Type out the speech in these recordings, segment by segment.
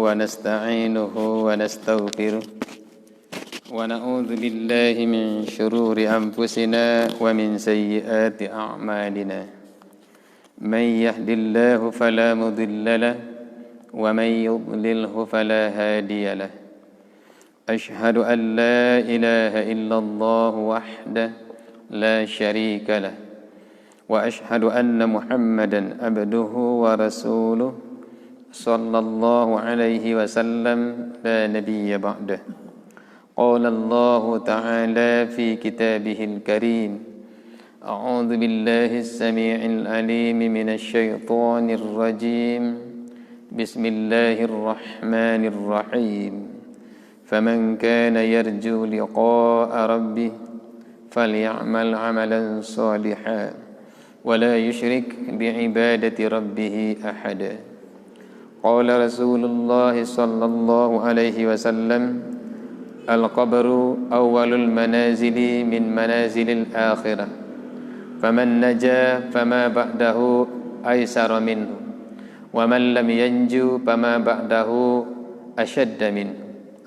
ونستعينه ونستغفره ونعوذ بالله من شرور أنفسنا ومن سيئات أعمالنا من يهد الله فلا مضل له ومن يضلله فلا هادي له أشهد أن لا إله إلا الله وحده لا شريك له وأشهد أن محمدا عبده ورسوله صلى الله عليه وسلم لا نبي بعده قال الله تعالى في كتابه الكريم أعوذ بالله السميع العليم من الشيطان الرجيم بسم الله الرحمن الرحيم فمن كان يرجو لقاء ربه فليعمل عملا صالحا ولا يشرك بعبادة ربه أحدا قال رسول الله صلى الله عليه وسلم القبر أول المنازل من منازل الآخرة فمن نجا فما بعده أيسر منه ومن لم ينجو فما بعده أشد منه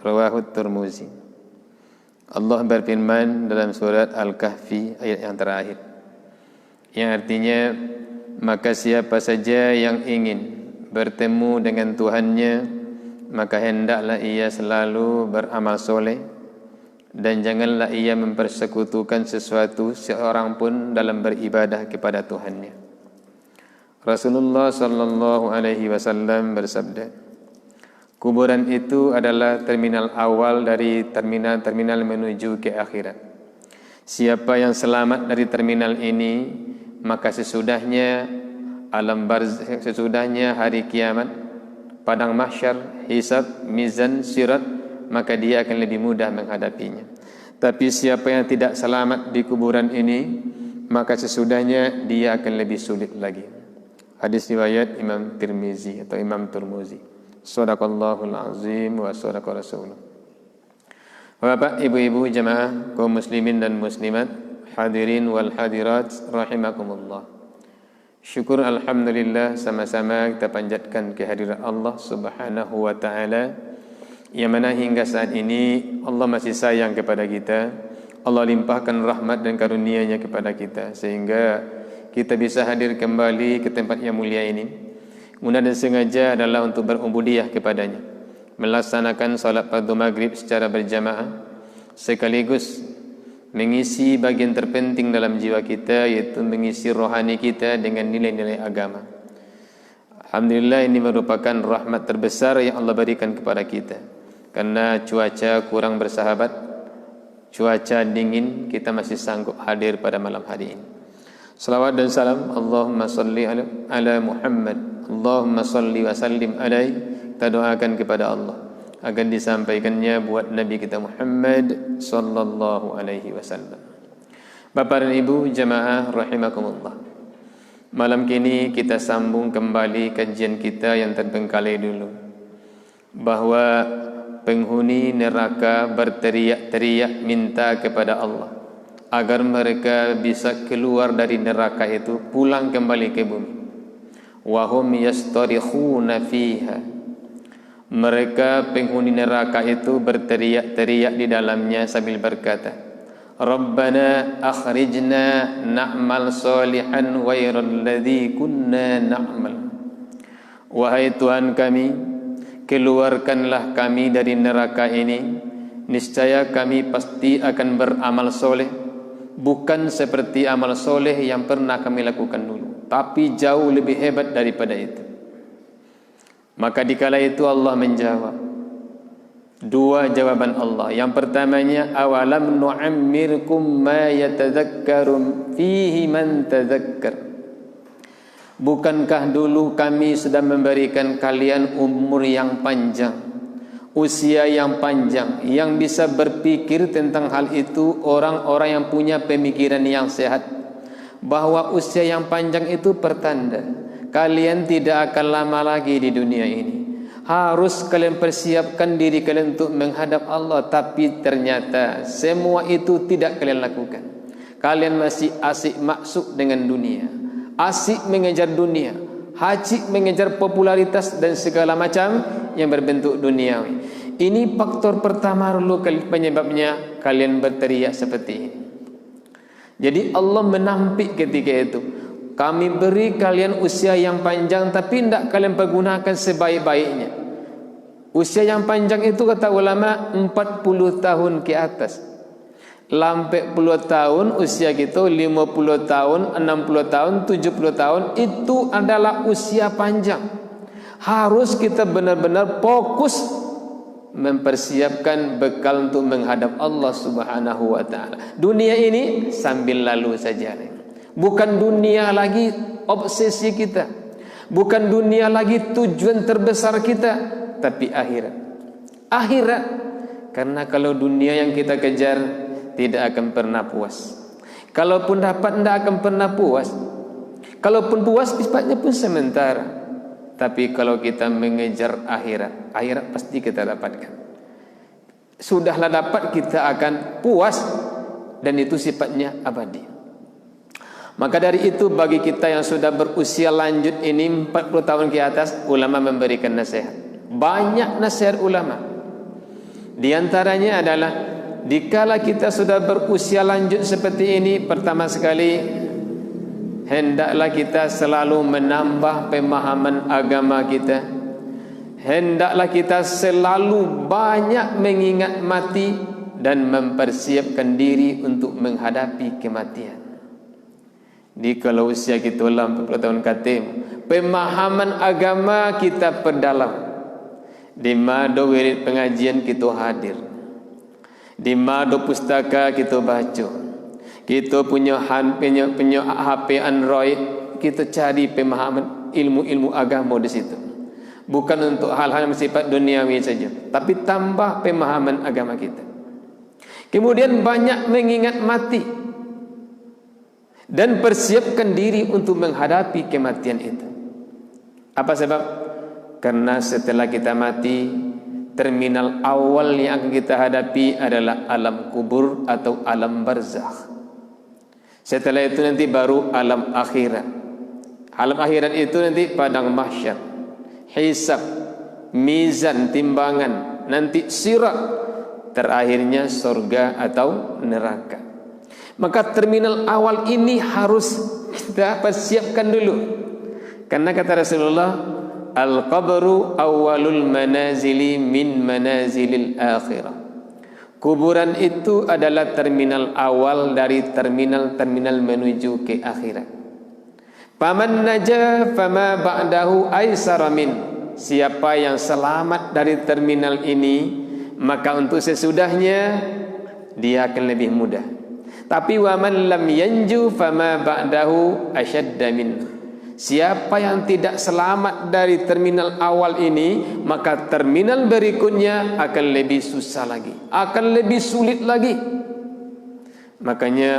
رواه الترمذي. Allah berfirman dalam surat Al-Kahfi ayat yang terakhir, yang artinya, maka siapa saja yang ingin bertemu dengan Tuhannya, maka hendaklah ia selalu beramal soleh dan janganlah ia mempersekutukan sesuatu seorang pun dalam beribadah kepada Tuhannya. Rasulullah sallallahu alaihi wasallam bersabda, kuburan itu adalah terminal awal dari terminal-terminal menuju ke akhirat. Siapa yang selamat dari terminal ini, maka sesudahnya alam barzakh, sesudahnya hari kiamat, padang mahsyar, hisab, mizan, sirat, maka dia akan lebih mudah menghadapinya. Tapi siapa yang tidak selamat di kuburan ini, maka sesudahnya dia akan lebih sulit lagi. Hadis riwayat Imam Tirmizi atau Imam Turmuzi. Shadaqallahul azim wa shadaqa rasulullah. Bapak, ibu-ibu, jamaah kaum muslimin dan muslimat, hadirin wal hadirat rahimakumullah. Syukur alhamdulillah sama-sama kita panjatkan kehadirat Allah Subhanahu wa taala, yang mana hingga saat ini Allah masih sayang kepada kita. Allah limpahkan rahmat dan karunia-Nya kepada kita sehingga kita bisa hadir kembali ke tempat yang mulia ini. Guna dan sengaja adalah untuk berubudiyah kepadanya, melaksanakan salat fardu maghrib secara berjamaah, sekaligus mengisi bagian terpenting dalam jiwa kita, yaitu mengisi rohani kita dengan nilai-nilai agama. Alhamdulillah, ini merupakan rahmat terbesar yang Allah berikan kepada kita. Karena cuaca kurang bersahabat, cuaca dingin, kita masih sanggup hadir pada malam hari ini. Salawat dan salam Allahumma salli ala Muhammad, Allahumma salli wa sallim alaihi. Kita doakan kepada Allah agar disampaikannya buat Nabi kita Muhammad sallallahu alaihi wasallam. Bapak dan Ibu jamaah rahimakumullah. Malam kini kita sambung kembali kajian kita yang terbengkalai dulu, bahwa penghuni neraka berteriak-teriak minta kepada Allah agar mereka bisa keluar dari neraka itu, pulang kembali ke bumi. Wa hum yastarikhuna fiha. Mereka penghuni neraka itu berteriak-teriak di dalamnya sambil berkata, Rabbana akhrijna na'mal salihan ghairal ladzi kunna na'mal. Wahai Tuhan kami, keluarkanlah kami dari neraka ini, niscaya kami pasti akan beramal soleh, bukan seperti amal soleh yang pernah kami lakukan dulu, tapi jauh lebih hebat daripada itu. Maka dikala itu Allah menjawab dua jawaban Allah. Yang pertamanya, awalam nu'ammirkum ma yatadzakkaru fihi man tadzakkar. Bukankah dulu kami sudah memberikan kalian umur yang panjang, usia yang panjang, yang bisa berpikir tentang hal itu orang-orang yang punya pemikiran yang sehat, bahwa usia yang panjang itu pertanda kalian tidak akan lama lagi di dunia ini. Harus kalian persiapkan diri kalian untuk menghadap Allah. Tapi ternyata semua itu tidak kalian lakukan. Kalian masih asik maksud dengan dunia, asik mengejar dunia, Hajik mengejar popularitas dan segala macam yang berbentuk duniawi. Ini faktor pertama dulu penyebabnya kalian berteriak seperti ini. Jadi Allah menampik ketika itu. Kami beri kalian usia yang panjang, tapi tidak kalian pergunakan sebaik-baiknya. Usia yang panjang itu kata ulama 40 tahun ke atas. Lampai puluh tahun usia kita, 50 tahun, 60 tahun, 70 tahun, itu adalah usia panjang. Harus kita benar-benar fokus mempersiapkan bekal untuk menghadap Allah Subhanahu wa ta'ala. Dunia ini sambil lalu saja. Bukan dunia lagi obsesi kita, bukan dunia lagi tujuan terbesar kita, tapi akhirat. Akhirat. Karena kalau dunia yang kita kejar tidak akan pernah puas. Kalaupun dapat, tidak akan pernah puas. Kalaupun puas, sifatnya pun sementara. Tapi kalau kita mengejar akhirat, akhirat pasti kita dapatkan. Sudahlah dapat, kita akan puas, dan itu sifatnya abadi. Maka dari itu bagi kita yang sudah berusia lanjut ini 40 tahun ke atas, ulama memberikan nasihat. Banyak nasihat ulama. Di antaranya adalah dikala kita sudah berusia lanjut seperti ini, pertama sekali hendaklah kita selalu menambah pemahaman agama kita. Hendaklah kita selalu banyak mengingat mati dan mempersiapkan diri untuk menghadapi kematian. Di kalau usia kita 40 tahun katim, pemahaman agama kita perdalam. Di mado wirid pengajian kita hadir, di mado pustaka kita baca, kita punya HP Android, kita cari pemahaman ilmu-ilmu agama di situ. Bukan untuk hal-hal yang bersifat duniawi saja, tapi tambah pemahaman agama kita. Kemudian banyak mengingat mati dan persiapkan diri untuk menghadapi kematian itu. Apa sebab? Karena setelah kita mati, terminal awal yang akan kita hadapi adalah alam kubur atau alam barzakh. Setelah itu nanti baru alam akhirat. Alam akhirat itu nanti padang mahsyar, hisab, mizan, timbangan, nanti sirat, terakhirnya surga atau neraka. Maka terminal awal ini harus kita persiapkan dulu. Karena kata Rasulullah, al-qabru awwalul manazili min manazilil akhirah. Kuburan itu adalah terminal awal dari terminal-terminal menuju ke akhirat. Faman naja fama ba'dahu aisara min. Siapa yang selamat dari terminal ini, maka untuk sesudahnya dia akan lebih mudah. Tapi waman lam yanju fama ba'dahu asyadda min. Siapa yang tidak selamat dari terminal awal ini, maka terminal berikutnya akan lebih susah lagi, akan lebih sulit lagi. Makanya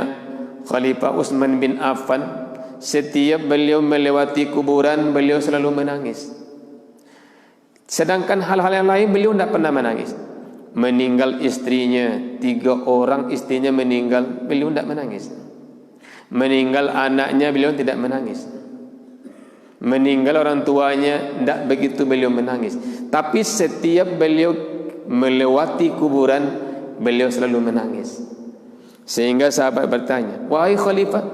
Khalifah Utsman bin Affan, setiap beliau melewati kuburan, beliau selalu menangis. Sedangkan hal-hal yang lain beliau tidak pernah menangis. Meninggal istrinya, 3 orang istrinya meninggal, beliau tidak menangis. Meninggal anaknya, beliau tidak menangis. Meninggal orang tuanya, tidak begitu beliau menangis. Tapi setiap beliau melewati kuburan, beliau selalu menangis. Sehingga sahabat bertanya, wahai Khalifah,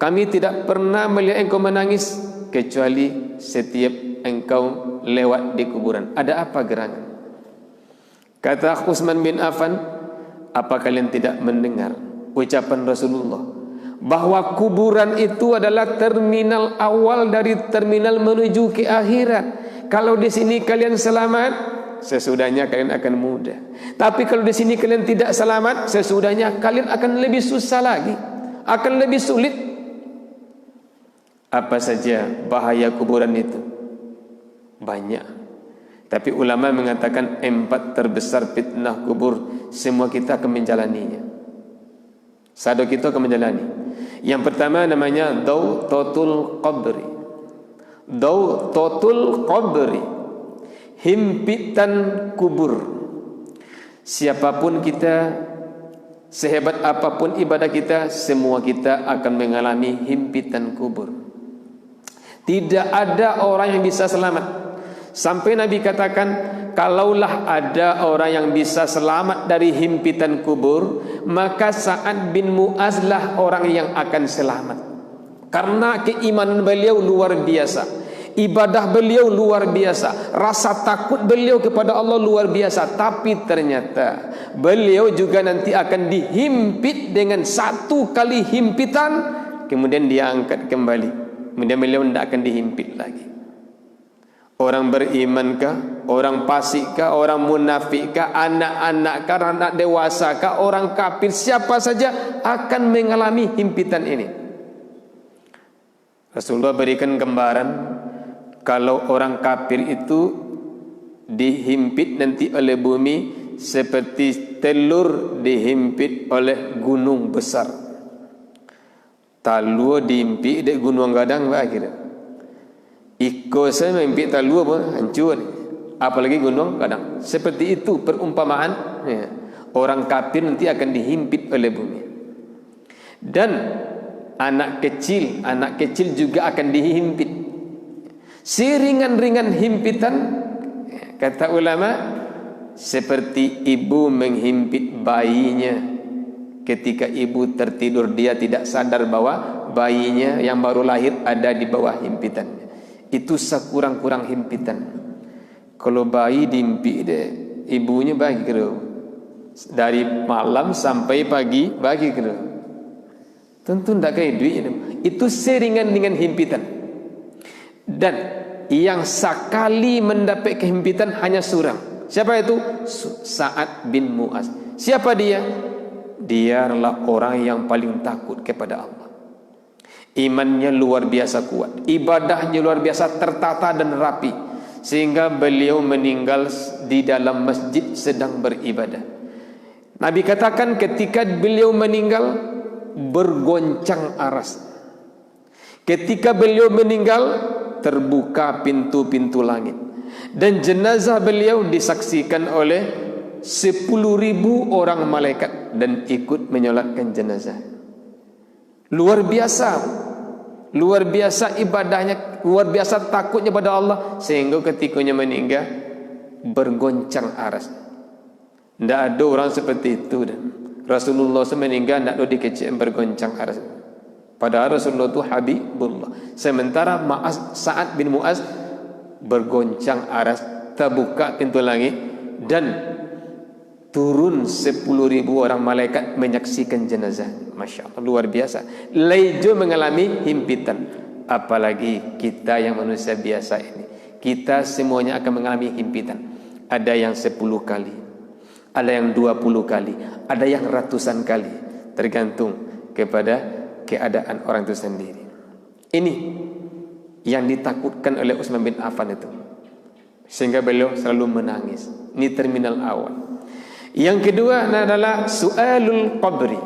kami tidak pernah melihat engkau menangis kecuali setiap engkau lewat di kuburan. Ada apa gerangan? Kata Utsman bin Affan, apa kalian tidak mendengar ucapan Rasulullah bahwa kuburan itu adalah terminal awal dari terminal menuju ke akhirat. Kalau di sini kalian selamat, sesudahnya kalian akan mudah. Tapi kalau di sini kalian tidak selamat, sesudahnya kalian akan lebih susah lagi, akan lebih sulit. Apa saja bahaya kuburan itu? Banyak. Tapi ulama mengatakan 4 terbesar fitnah kubur, semua kita akan menjalaninya. Satu kita akan menjalani. Yang pertama namanya dautatul qabri. Dautatul qabri, himpitan kubur. Siapapun kita, sehebat apapun ibadah kita, semua kita akan mengalami himpitan kubur. Tidak ada orang yang bisa selamat. Sampai Nabi katakan, kalaulah ada orang yang bisa selamat dari himpitan kubur, maka Sa'ad bin Mu'az lah orang yang akan selamat. Karena keimanan beliau luar biasa, ibadah beliau luar biasa, rasa takut beliau kepada Allah luar biasa. Tapi ternyata beliau juga nanti akan dihimpit dengan satu kali himpitan, kemudian dia angkat kembali, kemudian beliau tidak akan dihimpit lagi. Orang beriman kah, orang fasik kah, orang munafik kah, anak-anak kah, anak dewasa kah, orang kafir, siapa saja akan mengalami himpitan ini. Rasulullah berikan gambaran, kalau orang kafir itu dihimpit nanti oleh bumi seperti telur dihimpit oleh gunung besar. Talua dihimpit di gunung gadang akhirnya. Iko saya mimpi talua pun hancur, apalagi gunung kadang. Seperti itu perumpamaan ya. Orang kafir nanti akan dihimpit oleh bumi. Dan anak kecil juga akan dihimpit. Seringan-ringan himpitan, kata ulama, seperti ibu menghimpit bayinya. Ketika ibu tertidur, dia tidak sadar bahwa bayinya yang baru lahir ada di bawah himpitannya. Itu sekurang-kurang himpitan. Kalau bayi dimpi deh, ibunya bagi kira dari malam sampai pagi bagi kira. Tentu tidak kayak duit. Itu seringan dengan himpitan. Dan yang sekali mendapat kehimpitan hanya seorang. Siapa itu? Sa'ad bin Mu'az. Siapa dia? Dia adalah orang yang paling takut kepada Allah. Imannya luar biasa kuat, ibadahnya luar biasa tertata dan rapi, sehingga beliau meninggal di dalam masjid sedang beribadah. Nabi katakan ketika beliau meninggal bergoncang aras. Ketika beliau meninggal terbuka pintu-pintu langit, dan jenazah beliau disaksikan oleh 10.000 orang malaikat dan ikut menyolatkan jenazah. Luar biasa ibadahnya, luar biasa takutnya pada Allah, sehingga ketikanya meninggal bergoncang aras. Tidak ada orang seperti itu. Rasulullah meninggal tidak ada dikecil bergoncang aras. Padahal Rasulullah itu Habibullah. Sementara Sa'ad bin Mu'az bergoncang aras, terbuka pintu langit dan turun 10.000 orang malaikat menyaksikan jenazah. Masya Allah, luar biasa. Lejo mengalami himpitan, apalagi kita yang manusia biasa ini. Kita semuanya akan mengalami himpitan. Ada yang 10 kali, ada yang 20 kali, ada yang ratusan kali, tergantung kepada keadaan orang itu sendiri. Ini yang ditakutkan oleh Utsman bin Affan itu, sehingga beliau selalu menangis. Ini terminal awal. Yang kedua adalah su'alul qabri,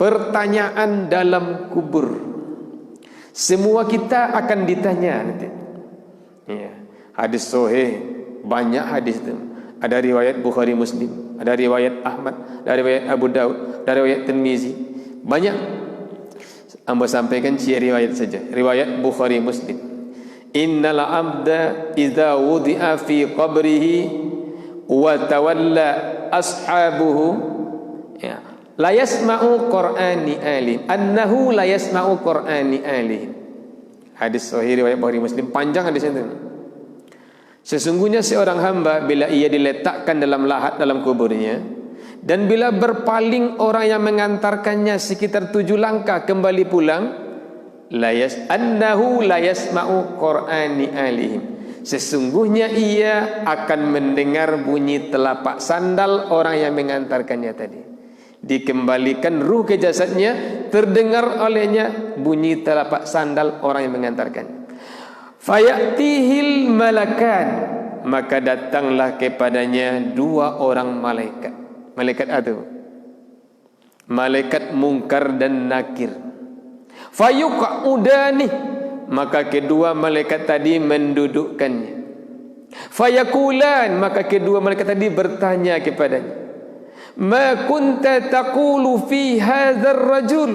pertanyaan dalam kubur. Semua kita akan ditanya nanti. Ya. Hadis sahih, banyak hadis itu. Ada riwayat Bukhari Muslim, ada riwayat Ahmad, ada riwayat Abu Daud, ada riwayat Tirmizi. Banyak. Amba sampaikan riwayat saja. Riwayat Bukhari Muslim. Innal abda idza wudi'a fi qabrihi wa tawalla ashabuhu ya la yasma'u qur'ani alim annahu la yasma'u qur'ani alim. Hadis sahih riwayat Bukhari Muslim, panjang hadis itu. Sesungguhnya seorang hamba bila ia diletakkan dalam lahat dalam kuburnya, dan bila berpaling orang yang mengantarkannya sekitar 7 langkah kembali pulang, annahu la yasma'u qur'ani alihim, sesungguhnya ia akan mendengar bunyi telapak sandal orang yang mengantarkannya tadi. Dikembalikan ruh ke jasadnya, terdengar olehnya bunyi telapak sandal orang yang mengantarkannya. Fayatihil malakan, maka datanglah kepadanya 2 orang malaikat. Malaikat itu malaikat Munkar dan Nakir. Fayuqudani, maka kedua malaikat tadi mendudukkannya. Fayakulan, maka kedua malaikat tadi bertanya kepadanya, ma kunta taqulu fi hadzal rajul,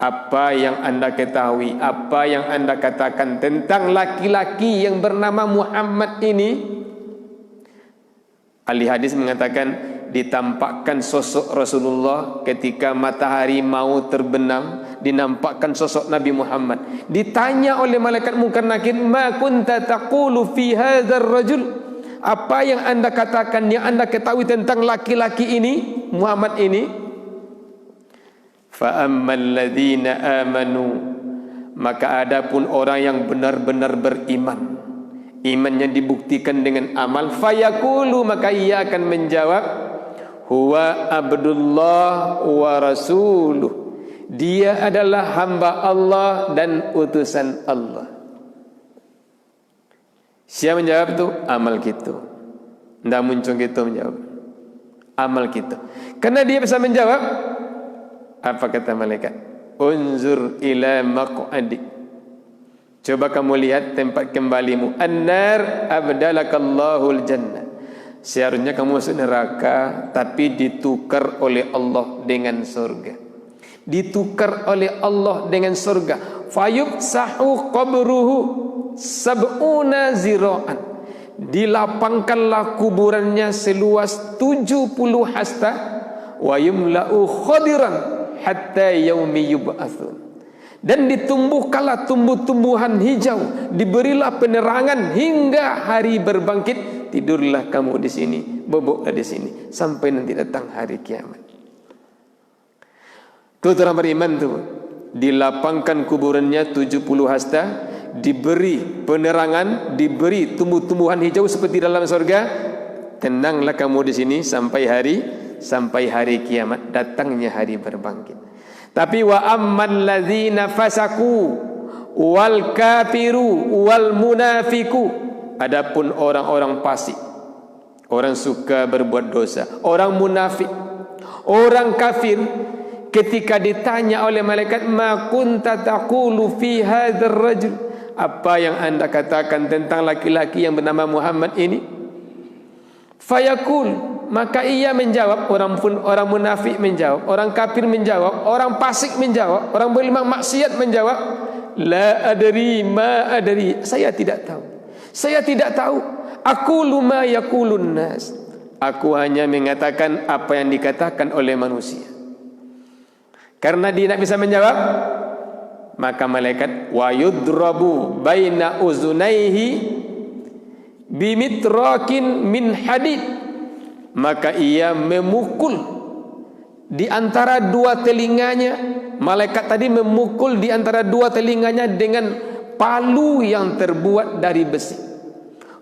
apa yang anda ketahui, apa yang anda katakan tentang laki-laki yang bernama Muhammad ini? Ahli hadis mengatakan ditampakkan sosok Rasulullah ketika matahari mau terbenam, dinampakkan sosok Nabi Muhammad. Ditanya oleh malaikat Munkar Nakir, "Ma kunta taqulu fi hadzal rajul?" Apa yang anda katakan, yang anda ketahui tentang laki-laki ini, Muhammad ini? Fa ammal ladzina amanu, maka adapun orang yang benar-benar beriman, imannya dibuktikan dengan amal, fayaqulu, maka ia akan menjawab, huwa abdullah wa rasuluh, dia adalah hamba Allah dan utusan Allah. Siapa menjawab itu? Amal kita. Tidak muncul kita menjawab, amal kita. Karena dia bisa menjawab, apa kata malaikat? Unzur ila maq'adi, coba kamu lihat tempat kembalimu. An-nar abdalakallahul jannah, seharusnya kamu masuk neraka, tapi ditukar oleh Allah dengan surga. Ditukar oleh Allah dengan surga. Fayubsahu qabruhu sab'una zira'an, dilapangkanlah kuburannya seluas 70 hasta. Wa yumla'u khadiran hatta yaumi yub'atsun, dan ditumbuhkanlah tumbuh-tumbuhan hijau, diberilah penerangan hingga hari berbangkit. Tidurlah kamu di sini, boboklah di sini sampai nanti datang hari kiamat. Tuh orang beriman tuh, dilapangkan kuburannya 70 hasta, diberi penerangan, diberi tumbuh-tumbuhan hijau seperti dalam surga. Tenanglah kamu di sini sampai hari kiamat, datangnya hari berbangkit. Tapi wa amman ladzina fasaku wal kafiru wal munafiku, adapun orang-orang fasik, orang suka berbuat dosa, orang munafik, orang kafir, ketika ditanya oleh malaikat, ma kunta taqulu fi hadzal rajul, apa yang anda katakan tentang laki-laki yang bernama Muhammad ini? Fayaqul, maka ia menjawab, orang munafik menjawab, orang kafir menjawab, orang fasik menjawab, orang beriman maksiat menjawab, la adri ma adri, saya tidak tahu. Saya tidak tahu. Aqulu ma yaqulun nas, aku hanya mengatakan apa yang dikatakan oleh manusia. Karena dia tidak bisa menjawab, maka malaikat wa yudrabu baina uzunaihi bimitrakin min hadid, maka ia memukul di antara dua telinganya. Malaikat tadi memukul di antara dua telinganya dengan palu yang terbuat dari besi.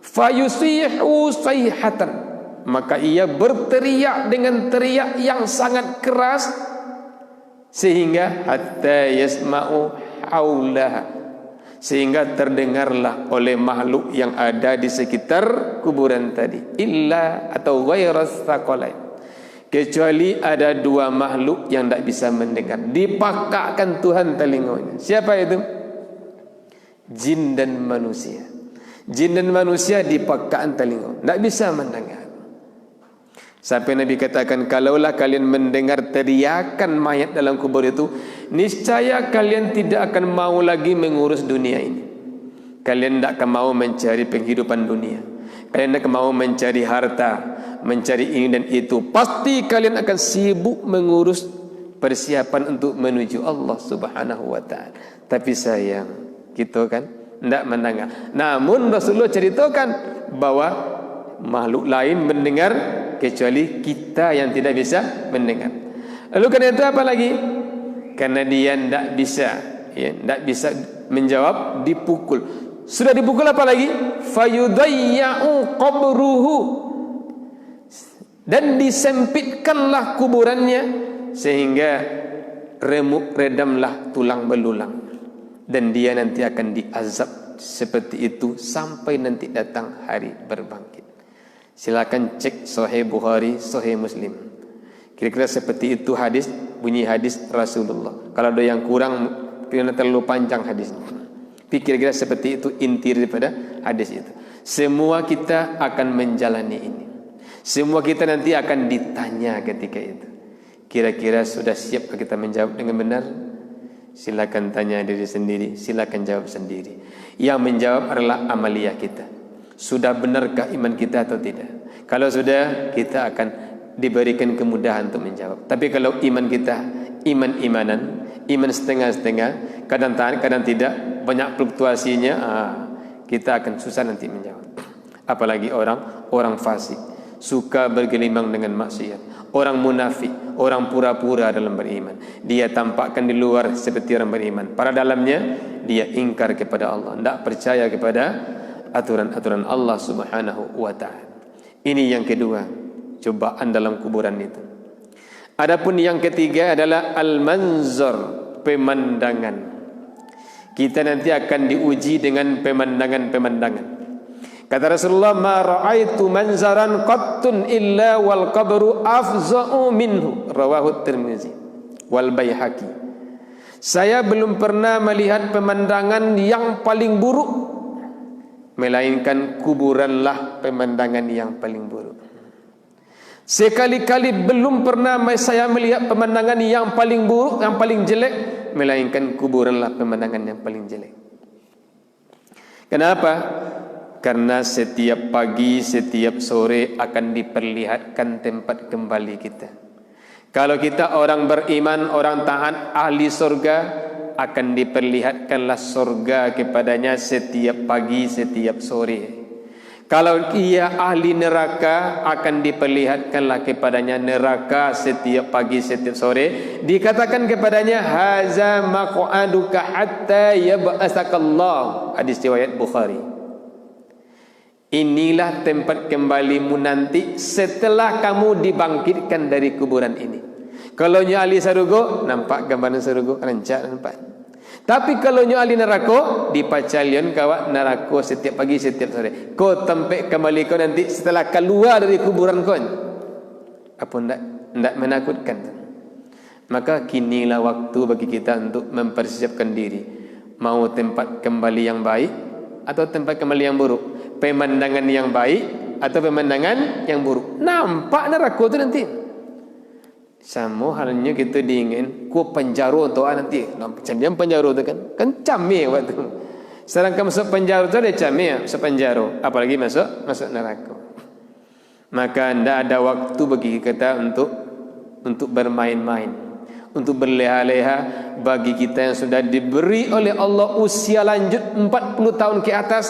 Fayusihu sayhatan, maka ia berteriak dengan teriak yang sangat keras, sehingga hatta yasma'u haulaha, sehingga terdengarlah oleh makhluk yang ada di sekitar kuburan tadi, illa atau ghairas thaqalain, kecuali ada dua makhluk yang tidak bisa mendengar, dipakakkan Tuhan telinganya. Siapa itu? Jin dan manusia. Jin dan manusia dipakakkan telinga, tidak bisa mendengar. Sampai Nabi katakan, kalaulah kalian mendengar teriakan mayat dalam kubur itu, niscaya kalian tidak akan mau lagi mengurus dunia ini. Kalian tidak akan mau mencari penghidupan dunia. Kalian tidak akan mau mencari harta, mencari ini dan itu. Pasti kalian akan sibuk mengurus persiapan untuk menuju Allah Subhanahu wa ta'ala. Tapi sayang, gitu kan, tidak mendengar. Namun Rasulullah ceritakan bahwa makhluk lain mendengar, kecuali kita yang tidak bisa mendengar. Lalu karena itu apa lagi? Karena dia tidak bisa, tidak bisa menjawab, dipukul. Sudah dipukul apa lagi? Fayudayya'u qabruhu, dan disempitkanlah kuburannya sehingga remuk redamlah tulang belulang, dan dia nanti akan diazab seperti itu sampai nanti datang hari berbangkit. Silakan cek Sahih Bukhari, Sahih Muslim. Kira-kira seperti itu hadis, bunyi hadis Rasulullah. Kalau ada yang kurang, karena terlalu panjang hadisnya, kira-kira seperti itu inti daripada hadis itu. Semua kita akan menjalani ini. Semua kita nanti akan ditanya ketika itu. Kira-kira sudah siap kita menjawab dengan benar? Silakan tanya diri sendiri, silakan jawab sendiri. Yang menjawab adalah amaliyah kita. Sudah benarkah iman kita atau tidak? Kalau sudah, kita akan diberikan kemudahan untuk menjawab. Tapi kalau iman kita iman-imanan, iman setengah-setengah, kadang tahan, kadang tidak, banyak fluktuasinya, kita akan susah nanti menjawab. Apalagi orang fasik, suka bergelimang dengan maksiat, orang munafik, orang pura-pura dalam beriman. Dia tampakkan di luar seperti orang beriman, pada dalamnya dia ingkar kepada Allah, tidak percaya kepada aturan-aturan Allah Subhanahu wa ta'ala. Ini yang kedua, cobaan dalam kuburan itu. Adapun yang ketiga adalah al-manzar, pemandangan. Kita nanti akan diuji dengan pemandangan-pemandangan. Kata Rasulullah, ma ra'aitu manzaran qattun illa wal qabru afza'u minhu, rawahu Tirmizi wal Baihaqi. Saya belum pernah melihat pemandangan yang paling buruk, melainkan kuburanlah pemandangan yang paling buruk. Sekali-kali belum pernah saya melihat pemandangan yang paling buruk, yang paling jelek, melainkan kuburanlah pemandangan yang paling jelek. Kenapa? Karena setiap pagi, setiap sore akan diperlihatkan tempat kembali kita. Kalau kita orang beriman, orang taat, ahli surga, akan diperlihatkanlah surga kepadanya setiap pagi, setiap sore. Kalau ia ahli neraka, akan diperlihatkanlah kepadanya neraka setiap pagi, setiap sore. Dikatakan kepadanya, haza maq'aduka hatta yab'atsakallah. Hadis riwayat Bukhari. Inilah tempat kembalimu nanti setelah kamu dibangkitkan dari kuburan ini. Kalau nyo ahli surga, nampak gambaran surga, rancak nampak. Tapi kalau nyo ahli neraka, dipacalion kawak neraka setiap pagi, setiap sore. Kau tempat kembali kau nanti setelah keluar dari kuburan kau. Apa ndak menakutkan? Maka kinilah waktu bagi kita untuk mempersiapkan diri. Mau tempat kembali yang baik atau tempat kembali yang buruk? Pemandangan yang baik atau pemandangan yang buruk? Nampak neraka itu nanti. Sama halnya kita diingin ku penjara untuk nanti. Nampak macam penjara itu kan camih waktu. Sedangkan masuk penjara itu ada camih, masuk penjara, apalagi masuk neraka. Maka tidak ada waktu bagi kita untuk bermain-main, untuk berleha-leha. Bagi kita yang sudah diberi oleh Allah usia lanjut 40 tahun ke atas,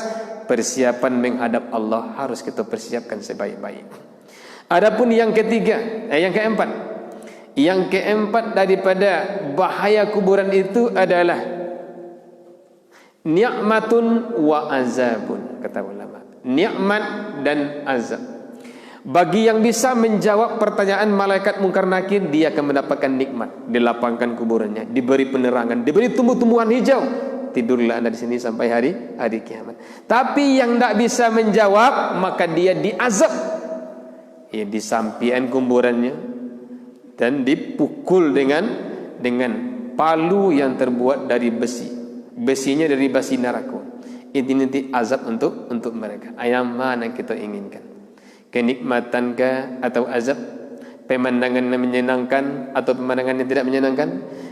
persiapan menghadap Allah harus kita persiapkan sebaik-baik. Adapun yang ketiga, yang keempat daripada bahaya kuburan itu adalah nikmatun wa azabun, kata ulama. Nikmat dan azab. Bagi yang bisa menjawab pertanyaan malaikat mungkar nakir, dia akan mendapatkan nikmat, dilapangkan kuburannya, diberi penerangan, diberi tumbuh-tumbuhan hijau. Tidurlah anda di sini sampai hari kiamat. Tapi yang tidak bisa menjawab, maka dia diazab. Ya, disampian kuburannya dan dipukul dengan palu yang terbuat dari besi. Besinya dari besi neraka. Ini nanti azab untuk mereka. Yang mana kita inginkan? Kenikmatankah atau azab? Pemandangan yang menyenangkan atau pemandangan yang tidak menyenangkan?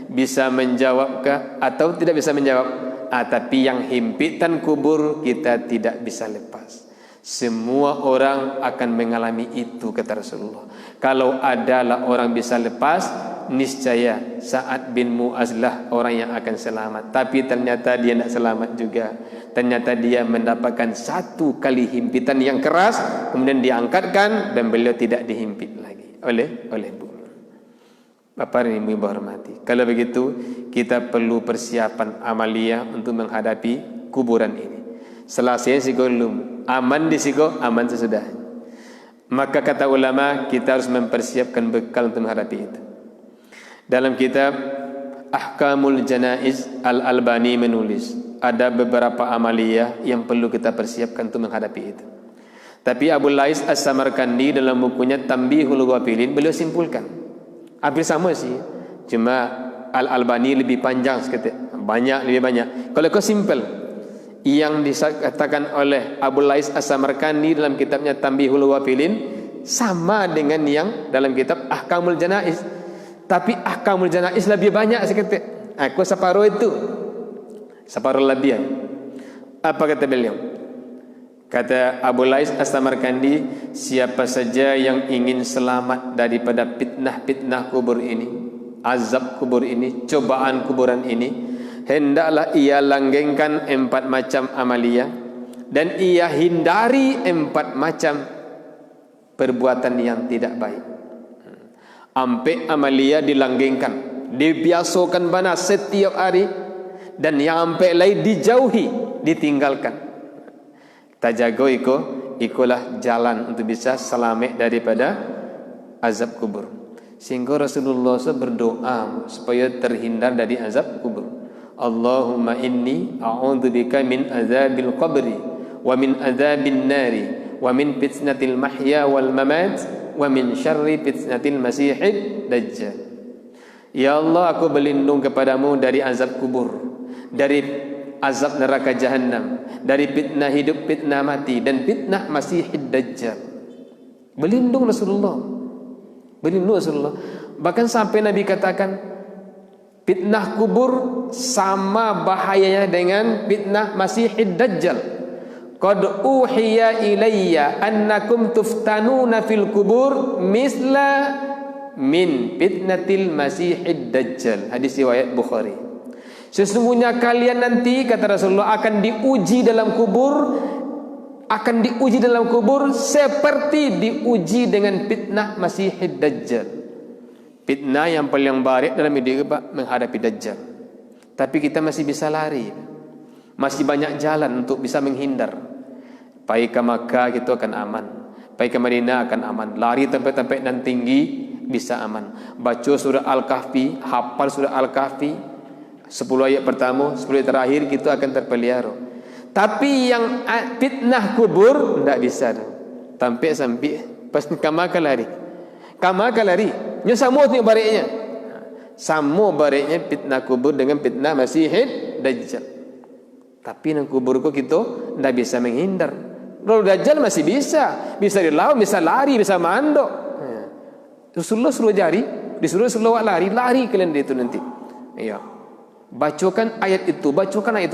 Bisa menjawabkah atau tidak bisa menjawab? Tapi yang himpitan kubur kita tidak bisa lepas. Semua orang akan mengalami itu, kata Rasulullah. Kalau adalah orang bisa lepas, niscaya Sa'ad bin Mu'az lah orang yang akan selamat. Tapi ternyata dia tidak selamat juga. Ternyata dia mendapatkan satu kali himpitan yang keras, kemudian diangkatkan dan beliau tidak dihimpit lagi oleh bumi. Bapak dan Ibu hormati, kalau begitu kita perlu persiapan amaliyah untuk menghadapi kuburan ini. Selesai sigolum, aman di sigo, aman sesudah. Maka kata ulama, kita harus mempersiapkan bekal untuk menghadapi itu. Dalam kitab Ahkamul Janaiz, Al-Albani menulis ada beberapa amaliyah yang perlu kita persiapkan untuk menghadapi itu. Tapi Abu Lais As-Samarkandi dalam bukunya Tambihul Ghafilin, beliau simpulkan hampir sama sih, cuma Al-Albani lebih panjang sedikit, lebih banyak. Kalau kau simple, yang dikatakan oleh Abu Lais As-Samarkandi dalam kitabnya Tambihul Ghafilin sama dengan yang dalam kitab Ahkamul Janaiz. Tapi Ahkamul Janaiz lebih banyak sedikit. Aku separuh itu, separuh lebihan. Apa kata beliau? Kata Abu Lais As-Samarkandi, siapa saja yang ingin selamat daripada fitnah-fitnah kubur ini, azab kubur ini, cobaan kuburan ini, hendaklah ia langgengkan 4 macam amalia dan ia hindari 4 macam perbuatan yang tidak baik. Ampe amalia dilanggengkan, dibiasakan bana setiap hari, dan yang ampe lain dijauhi, ditinggalkan. Tajago ikulah jalan untuk bisa selamat daripada azab kubur. Sehingga Rasulullah SAW berdoa supaya terhindar dari azab kubur. Allahumma inni a'udzubika min azabil qabri wa min azabin nari wa min fitnatil mahya wal mamat wa min syarri fitnatil masihid dajjal. Ya Allah, aku berlindung kepadamu dari azab kubur, dari azab neraka jahanam, dari fitnah hidup, fitnah mati, dan fitnah masihid dajjal. Berlindung Rasulullah. Berlindung Rasulullah. Bahkan sampai Nabi katakan, fitnah kubur sama bahayanya dengan fitnah masihid dajjal. Qad uhiya ilayya annakum tuftanuna fil kubur misla min fitnatil masihid dajjal. Hadis riwayat Bukhari. Sesungguhnya kalian nanti, kata Rasulullah, akan diuji dalam kubur seperti diuji dengan fitnah masihid dajjal. Fitnah yang paling baik dalam hidup menghadapi dajjal. Tapi kita masih bisa lari, masih banyak jalan untuk bisa menghindar. Pergi ke Makkah itu akan aman, pergi ke Madinah akan aman, lari tempat-tempat yang tinggi bisa aman. Baca surah Al-Kahfi, hafal surah Al-Kahfi 10 ayat pertama, 10 ayat terakhir, kita akan terpelihara. Tapi yang fitnah kubur tidak bisa. Sampai pas kamaka lari. Nya sama tu baliknya. Sama baliknya fitnah kubur dengan fitnah masihid dajjal. Tapi nang kubur ko kita tidak bisa menghindar. Kalau dajjal masih bisa dilawan, bisa lari, bisa mandok. Rasulullah suruh disuruh lari kalian itu nanti. Iya. Bacakan ayat itu,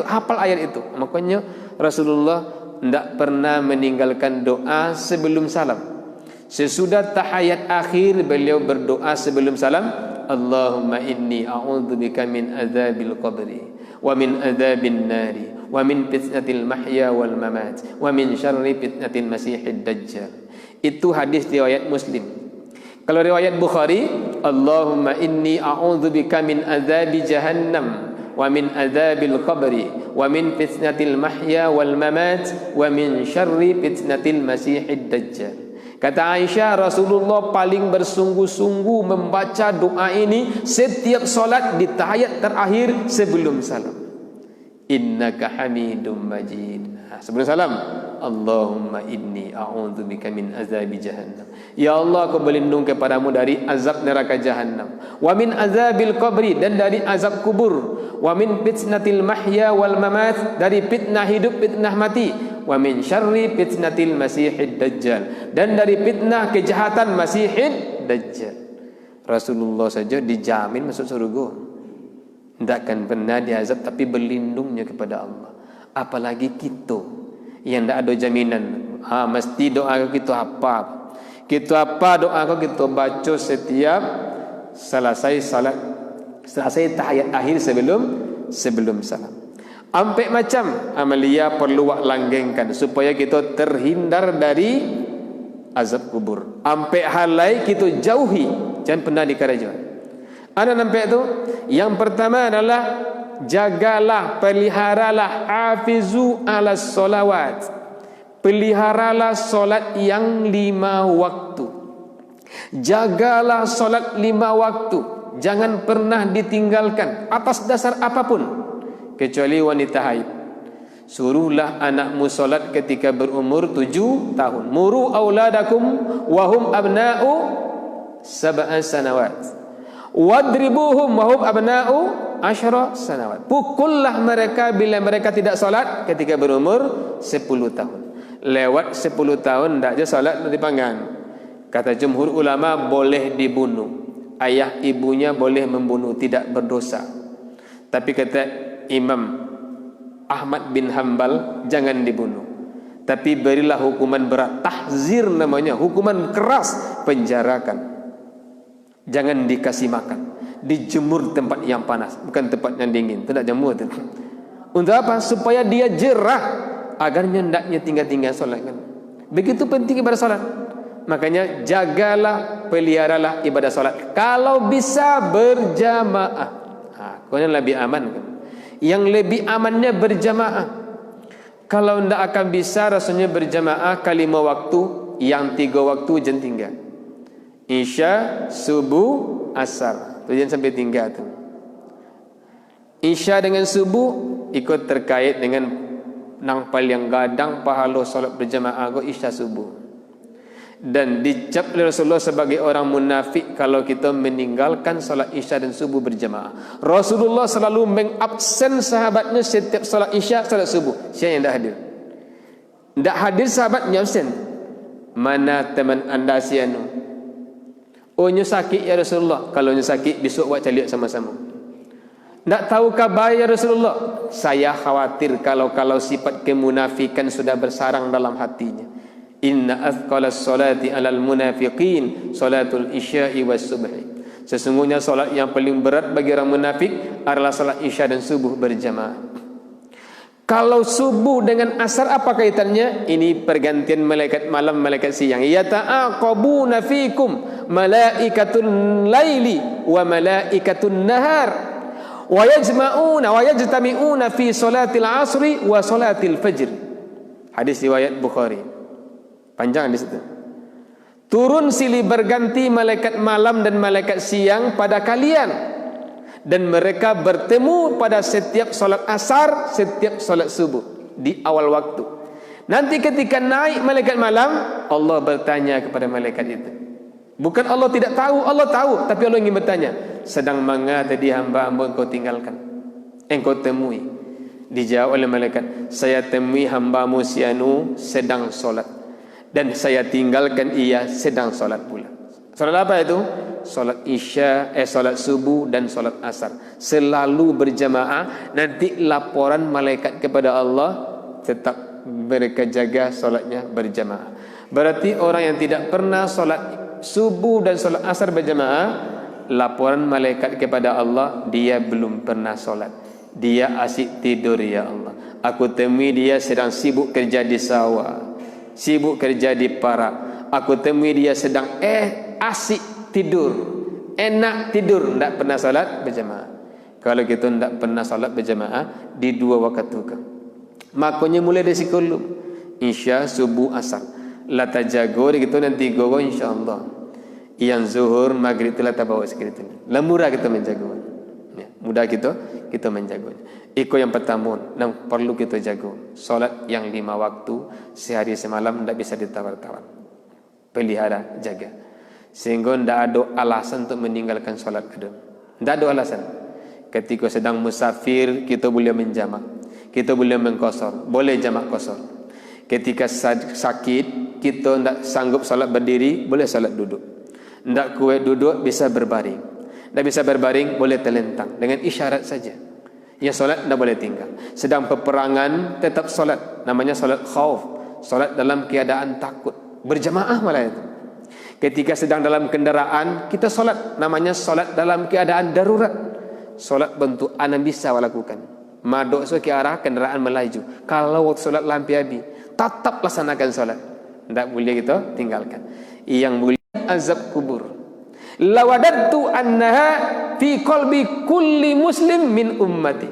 hafal ayat itu. Makanya Rasulullah tidak pernah meninggalkan doa sebelum salam. Sesudah tahiyat akhir beliau berdoa sebelum salam, Allahumma inni a'udzubika min azabil qabri wa min azabin nari wa min fitnatil mahya wal mamat wa min syarri fitnatil masihid dajjal. Itu hadis riwayat Muslim. Kalau riwayat Bukhari, Allahumma inni a'udzubika min azabi jahannam wa min azabil qabri wa min fitnatil mahya wal mamat wa min syarri fitnatil masihid dajjal. Kata Aisyah, Rasulullah paling bersungguh-sungguh membaca doa ini setiap solat di tahiyat terakhir sebelum salam. Innaka hamidum majid. Sebelum salam, Allahumma inni a'udzubika min azabi jahannam. Ya Allah, aku berlindung kepadamu dari azab neraka jahannam, wa min azabil qabri, dan dari azab kubur, wa min fitnatil mahya wal mamat, dari fitnah hidup, fitnah mati, wa min syarri fitnatil masihid dajjal, dan dari fitnah kejahatan masihid dajjal. Rasulullah saja dijamin masuk surga, tidak akan pernah diazab, tapi berlindungnya kepada Allah. Apalagi kita yang tidak ada jaminan. Mesti doa kita apa doa kita baca setiap selesai salat, selesai tahiyat akhir sebelum salam. Ampe macam amalia perlu langgengkan supaya kita terhindar dari azab kubur. Ampe halai kita jauhi, jangan pernah dikarajuan. Ada nampak itu? Yang pertama adalah jagalah, peliharalah, hafizu ala solawat, peliharalah solat yang 5 waktu. Jagalah solat 5 waktu, jangan pernah ditinggalkan atas dasar apapun, kecuali wanita haid. Suruhlah anakmu solat ketika berumur 7 tahun. Muru auladakum wahum abna'u 7 sanawat, wadribuhum wahum abna'u 10 sanawat. Pukullah mereka bila mereka tidak solat ketika berumur 10 tahun. Lewat 10 tahun tidak aja solat dipanggang. Kata jumhur ulama boleh dibunuh. Ayah ibunya boleh membunuh, tidak berdosa. Tapi kata Imam Ahmad bin Hanbal, jangan dibunuh, tapi berilah hukuman berat, tahzir namanya, hukuman keras, penjarakan. Jangan dikasih makan, dijemur tempat yang panas, bukan tempat yang dingin. Tidak jemur itu. Untuk apa? Supaya dia jerah, agar hendaknya tinggal-tinggal solat kan. Begitu penting ibadah solat. Makanya jagalah, peliharalah ibadah solat. Kalau bisa berjamaah, kau yang lebih aman kan. Yang lebih amannya berjamaah. Kalau tidak akan bisa, rasanya berjamaah kali 5 waktu, yang 3 waktu jangan tinggal. Isya, subuh, asar. Tu jangan sampai tinggal tu. Isya dengan subuh ikut terkait dengan nang paling gadang pahala solat berjamaah go isya subuh. Dan dicap oleh Rasulullah sebagai orang munafik kalau kita meninggalkan solat isya dan subuh berjamaah. Rasulullah selalu mengabsen sahabatnya setiap solat isya, solat subuh. Siapa yang tidak hadir? Tidak hadir sahabatnya absen. Mana teman anda si anu? Oh, nyu sakit ya Rasulullah. Kalau nyu sakit besok buat caliak sama-sama. Tak tahu kabar ya Rasulullah. Saya khawatir kalau sifat kemunafikan sudah bersarang dalam hatinya. Inna athqalas salati alal munafiqin salatul isya'i was subhi. Sesungguhnya solat yang paling berat bagi orang munafik adalah solat isya dan subuh berjamaah. Kalau subuh dengan asar apa kaitannya? Ini pergantian malaikat malam, malaikat siang. Yata'aqabuna fikum malaikatun laili wa malaikatun nahar wa yajma'una wa yajtami'una fi salatil asri wa salatil fajr. Hadis riwayat Bukhari. Panjang di situ. Turun silih berganti malaikat malam dan malaikat siang pada kalian, dan mereka bertemu pada setiap solat asar, setiap solat subuh di awal waktu. Nanti ketika naik malaikat malam, Allah bertanya kepada malaikat itu. Bukan Allah tidak tahu, Allah tahu, tapi Allah ingin bertanya, sedang manga tadi hamba-hamba engkau tinggalkan, engkau temui? Dijawab oleh malaikat, saya temui hambamu si anu sedang solat, dan saya tinggalkan ia sedang solat pula. Solat apa itu? Solat isya, solat subuh dan solat asar. Selalu berjamaah. Nanti laporan malaikat kepada Allah, tetap mereka jaga solatnya berjamaah. Berarti orang yang tidak pernah solat subuh dan solat asar berjamaah, laporan malaikat kepada Allah, dia belum pernah solat. Dia asyik tidur ya Allah. Aku temui dia sedang sibuk kerja di sawah, sibuk kerja di parak. Aku temui dia sedang asyik tidur, enak tidur, tidak pernah salat berjamaah. Kalau kita tidak pernah salat berjamaah di 2 waktu kan, makanya mulai dari sekolah isya, subuh, asar, lata jago gitu nanti gogo insyaallah. Yang zuhur, maghrib itu lata bawa sekitar itu. Lemurah kita menjago. Ya, mudah kita menjago. Iko yang pertama yang perlu kita jago, solat yang 5 waktu sehari semalam tidak bisa ditawar-tawar. Pelihara, jaga, sehingga tidak ada alasan untuk meninggalkan solat kedua. Tidak ada alasan. Ketika sedang musafir kita boleh menjamak, kita boleh mengkosor, boleh jamak kosor. Ketika sakit kita tidak sanggup solat berdiri, boleh solat duduk. Tidak kuat duduk, bisa berbaring. Tidak bisa berbaring, boleh terlentang dengan isyarat saja. Ya, solat tidak boleh tinggal. Sedang peperangan tetap solat, namanya solat khauf, solat dalam keadaan takut, berjamaah malah itu. Ketika sedang dalam kendaraan kita solat, namanya solat dalam keadaan darurat. Solat bentuk anak bisa lakukan. Madok so ke arah kendaraan melaju. Kalau waktu solat lampi habis, tetap laksanakan solat. Tidak boleh kita tinggalkan. Yang boleh azab kubur. Lawadadtu annaha fi qalbi kulli muslim min ummati.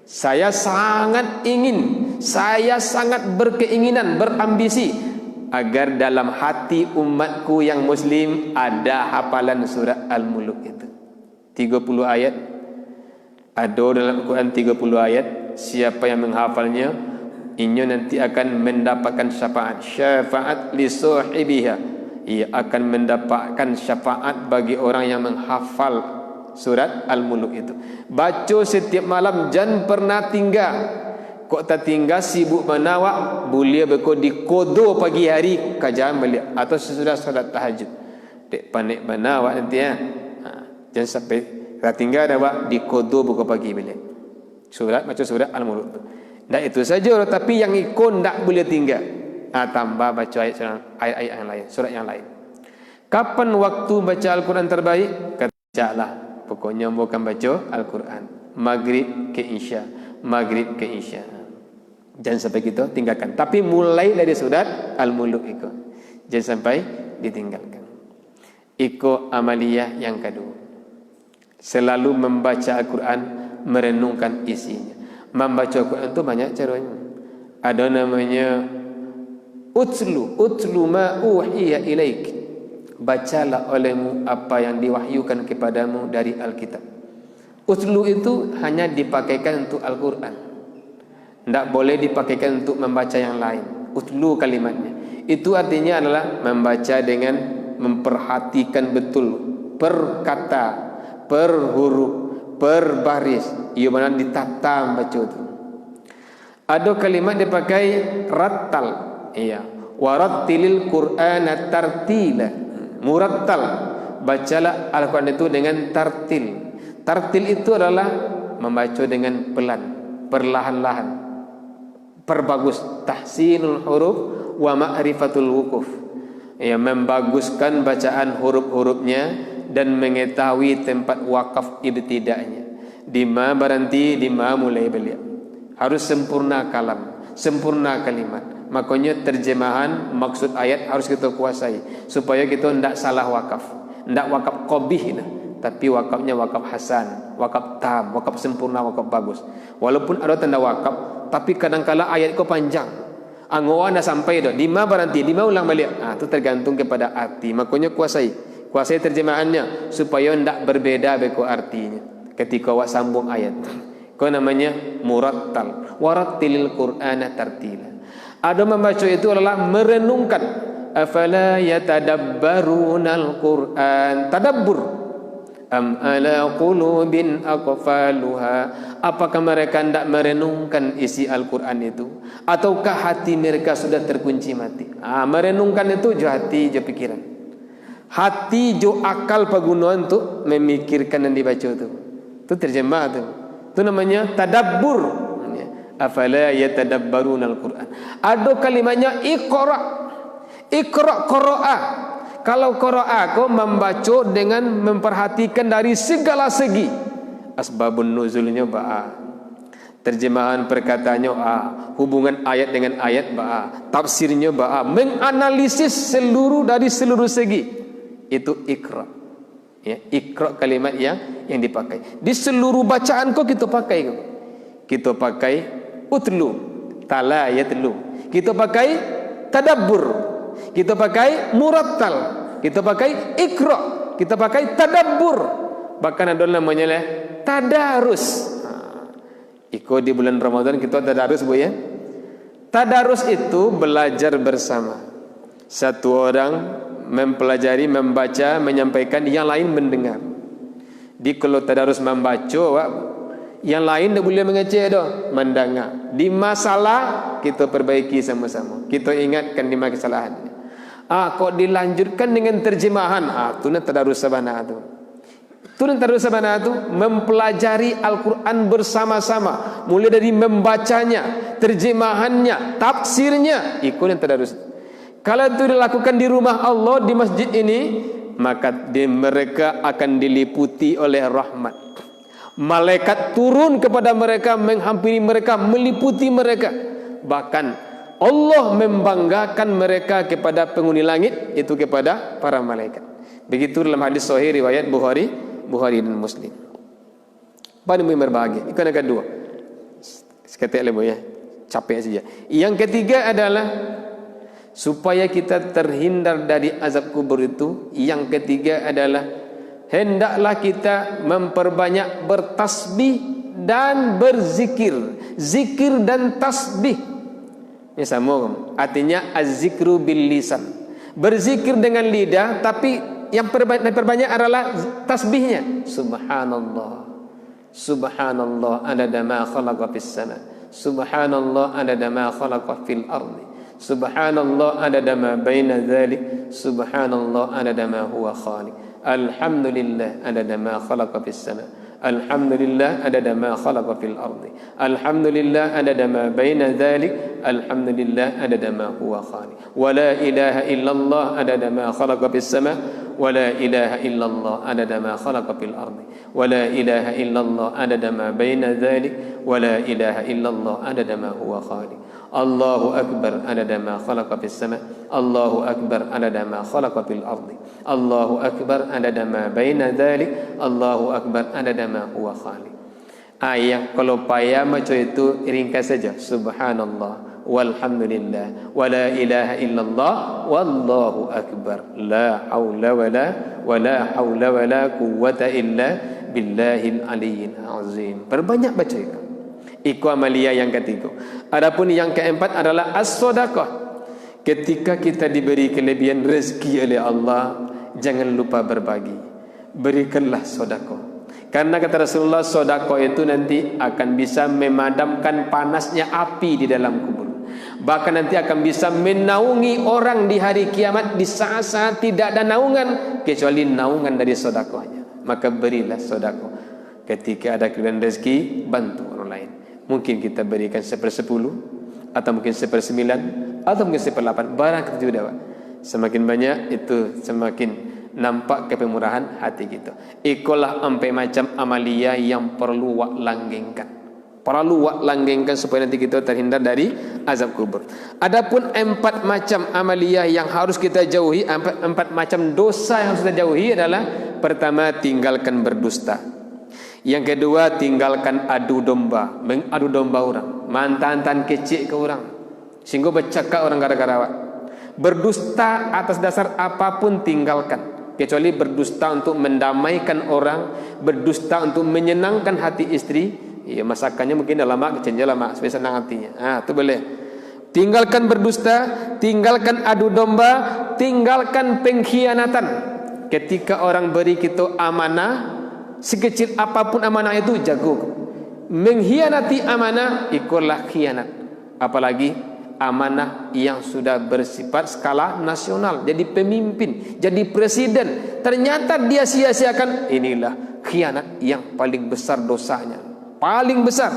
Saya sangat ingin, saya sangat berkeinginan, berambisi agar dalam hati umatku yang muslim ada hafalan surat Al-Muluk itu. 30 ayat. Ada dalam Quran 30 ayat. Siapa yang menghafalnya, ini nanti akan mendapatkan syafaat. Syafaat li sahibiha. Ia akan mendapatkan syafaat bagi orang yang menghafal surat Al-Muluk itu. Baca setiap malam, jangan pernah tinggal. Kok tak tinggal sibuk menawak, boleh berkau di kodo pagi hari kajian balik atau sesudah solat tahajud. Dek panik menawak nanti ya. Jangan sampai tak tinggal dah buat di kodo buka pagi balik. Baca surat Al-Mulk. Ndak itu saja, tapi yang ikon ndak boleh tinggal. Tambah baca ayat-ayat yang lain, surat yang lain. Kapan waktu baca Al-Quran terbaik? Katalah, pokoknya bukan baca Al-Quran. Maghrib ke Isya, Maghrib ke Isya. Jangan sampai kita tinggalkan. Tapi mulai dari surat Al-Mulk itu, jangan sampai ditinggalkan. Iko amaliyah yang kedua, selalu membaca Al-Quran, merenungkan isinya. Membaca Al-Quran itu banyak caranya. Ada namanya utlu ma uhiya ilaik. Bacalah olehmu apa yang diwahyukan kepadamu dari Alkitab. Utlu itu hanya dipakaikan untuk Al-Quran, tidak boleh dipakaikan untuk membaca yang lain. Utlu kalimatnya itu artinya adalah membaca dengan memperhatikan betul per kata, per huruf, per baris, ia mana ditata membaca itu. Ada kalimat dipakai rattal, iya, warattilil Qur'ana tartila, murattal, bacalah Al-Quran itu dengan tartil. Tartil itu adalah membaca dengan pelan, perlahan-lahan, perbagus, tahsinul huruf wa ma'rifatul wukuf, ya, membaguskan bacaan huruf-hurufnya dan mengetahui tempat wakaf ibtida'nya. Di ma berhenti, di ma mulai beliau. Harus sempurna kalam, sempurna kalimat. Makanya terjemahan maksud ayat harus kita kuasai supaya kita tidak salah wakaf, tidak wakaf qabih, tapi wakafnya wakaf hasan, wakaf tam, wakaf sempurna, wakaf bagus. Walaupun ada tanda wakaf, tapi kadang-kala ayat itu panjang. Angoan dah sampai dah, di ma berhenti, di ma ulang balik. Itu tergantung kepada arti. Makanya kuasai terjemahannya supaya tidak berbeda beko artinya ketika awak sambung ayat. Kau namanya murattal, warattilil Qur'ana tartila. Ada membaca itu adalah merenungkan. Afala yatadabbarunal Qur'an, tadabbur. Am ala qulubin aqfaluha, apakah mereka tidak merenungkan isi Al-Quran itu, ataukah hati mereka sudah terkunci mati? Merenungkan itu jo hati, jo pikiran. Hati jo akal penggunaan untuk memikirkan dan dibaca itu. Itu terjemah itu. Itu namanya tadabbur. Afala yatadabbarun Al-Quran. Ada kalimatnya iqra. Iqra qira'a. Kalau qira'a kau membaca dengan memperhatikan dari segala segi. Asbabun nuzulnya ba'a. Terjemahan perkataannya hubungan ayat dengan ayat ba'a. Tafsirnya ba'a. Menganalisis dari seluruh segi. Itu iqra. Ya, iqra kalimat yang dipakai. Di seluruh bacaan kau kita pakai kau. Kita pakai utlu, tala yatlu. Kita pakai tadabbur. Kita pakai murattal. Kita pakai iqra. Kita pakai tadabbur. Bahkan ada namanya tadarus. Ikut di bulan Ramadan kita tadarus, Bu ya. Tadarus itu belajar bersama. Satu orang mempelajari, membaca, menyampaikan, yang lain mendengar. Di kalau tadarus membaca, yang lain tidak boleh mengeceh dah, mendengar. Di masalah kita perbaiki sama-sama. Kita ingatkan di mana kesalahannya. Kok dilanjutkan dengan terjemahan, tu nak tadarus sabana tu. Tu nak tadarus sabana tu mempelajari Al-Quran bersama-sama, mulai dari membacanya, terjemahannya, tafsirnya, ikut yang tadarus. Kalau itu dilakukan di rumah Allah, di masjid ini, maka mereka akan diliputi oleh rahmat. Malaikat turun kepada mereka, menghampiri mereka, meliputi mereka. Bahkan Allah membanggakan mereka kepada penghuni langit, itu kepada para malaikat. Begitu dalam hadis sahih riwayat Bukhari dan Muslim. Pada yang berbahagia. Itu yang kedua. Seketik lebo ya, capek saja. Yang ketiga adalah supaya kita terhindar dari azab kubur itu. Yang ketiga adalah hendaklah kita memperbanyak bertasbih dan berzikir. Zikir dan tasbih ini sama, artinya az-zikru bil lisan. Berzikir dengan lidah, tapi yang perbanyak adalah tasbihnya. Subhanallah, Subhanallah adada ma khalaqa fis sama, Subhanallah adada ma khalaqa fil ardi, Subhanallah adada ma baina dhalik, Subhanallah adada ma huwa khaliq, Alhamdulillah adada ma khalaqa fis sama, Alhamdulillah adada ma khalaqa fil ardi. Alhamdulillah adada ma baina dhalik. Alhamdulillah adada ma huwa khaliq. Wa la ilaha illallah adada ma khalaqa fis sama. Wa la ilaha illallah adada ma khalaqa fil ardi. Wa la ilaha illallah adada ma baina dhalik. Wa la ilaha illallah adada ma huwa khaliq. Allahu akbar adada ma khalaqa fis sama. Allahu akbar adada ma khalaqa fil ardi. Allahu akbar adada ma baina dhalik. Allahu akbar adada ma huwa khaliq. Ayat kalau payah macam itu ringkas saja. Subhanallah walhamdulillah wa la ilaha illallah wallahu akbar. La haula wala haula wala quwwata illa billahil aliyyil azim. Perbanyak baca itu. Iku amalia yang ketiga. Adapun yang keempat adalah as-sadaqah. Ketika kita diberi kelebihan rezeki oleh Allah, jangan lupa berbagi. Berikanlah sedekah. Karena kata Rasulullah, sedekah itu nanti akan bisa memadamkan panasnya api di dalam kubur. Bahkan nanti akan bisa menaungi orang di hari kiamat di saat-saat tidak ada naungan kecuali naungan dari sedekahnya. Maka berilah sedekah. Ketika ada kelebihan rezeki, bantu orang lain. Mungkin kita berikan 1/10 atau mungkin 1/9 atau mungkin 1/8. Barang kita juga dapat. Semakin banyak itu semakin nampak kepemurahan hati kita. Ikulah empat macam amalia yang perlu wak langgengkan. Perlu wak langgengkan supaya nanti kita terhindar dari azab kubur. Adapun 4 macam amalia yang harus kita jauhi, 4 macam dosa yang harus kita jauhi adalah: pertama, tinggalkan berdusta. Yang kedua, tinggalkan adu domba, mengadu domba orang, mantan-mantan kecil ke orang, sehingga bercakap orang gara-gara awak. Berdusta atas dasar apapun tinggalkan, kecuali berdusta untuk mendamaikan orang, berdusta untuk menyenangkan hati istri. Ya, masakannya mungkin dah lama, kecilnya lama, supaya senang hatinya. Itu boleh. Tinggalkan berdusta, tinggalkan adu domba, tinggalkan pengkhianatan. Ketika orang beri kita amanah, sekecil apapun amanah itu, jago. Mengkhianati amanah, ikutlah khianat. Apalagi amanah yang sudah bersifat skala nasional, jadi pemimpin, jadi presiden, ternyata dia sia-siakan. Inilah khianat yang paling besar dosanya, paling besar.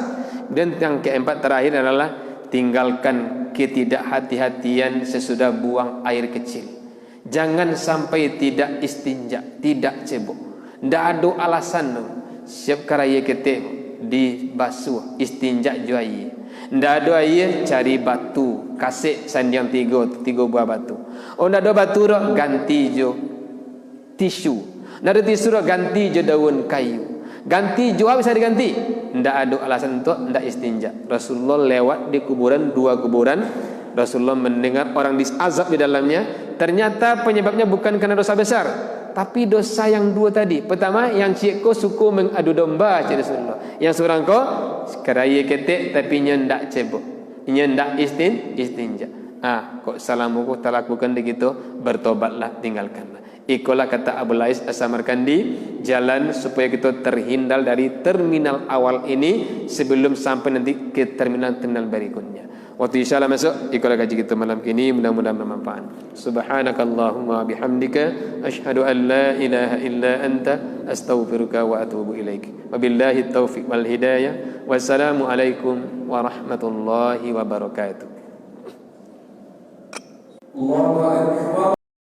Dan yang keempat terakhir adalah tinggalkan ketidakhati-hatian sesudah buang air kecil. Jangan sampai tidak istinja, tidak cebok. Tidak ada alasan siap karaya ketik di basuh istinja juai. Tidak ada air, cari batu, kasih sandiang 3 buah batu. Oh, tidak ada batu, ganti jo tisu. Tidak ada tisu, ganti jo daun kayu. Ganti jo apa bisa diganti? Tidak ada alasan untuk tidak istinja. Rasulullah lewat di kuburan, 2 kuburan. Rasulullah mendengar orang diazab di dalamnya. Ternyata penyebabnya bukan karena dosa besar, tapi dosa yang 2 tadi. Pertama, yang cikgu suku mengadu domba, cik Rasulullah. Yang seorang ko keraya ketik tapi nyendak cebok, nyendak istinja. Kok salamu kok tak lakukan begitu, bertobatlah, tinggalkanlah. Ikulah kata Abu Lais As-Samarkandi, jalan supaya kita terhindar dari terminal awal ini sebelum sampai nanti ke terminal berikutnya. Waktu insyaAllah masuk, ikulah kaji kita malam ini, mudah-mudahan bermanfaat. Subhanakallahumma bihamdika, ashhadu an la ilaha illa anta, astaghfiruka wa atubu ilaik. Wabillahi taufiq wal hidayah. Wassalamualaikum warahmatullahi wabarakatuh.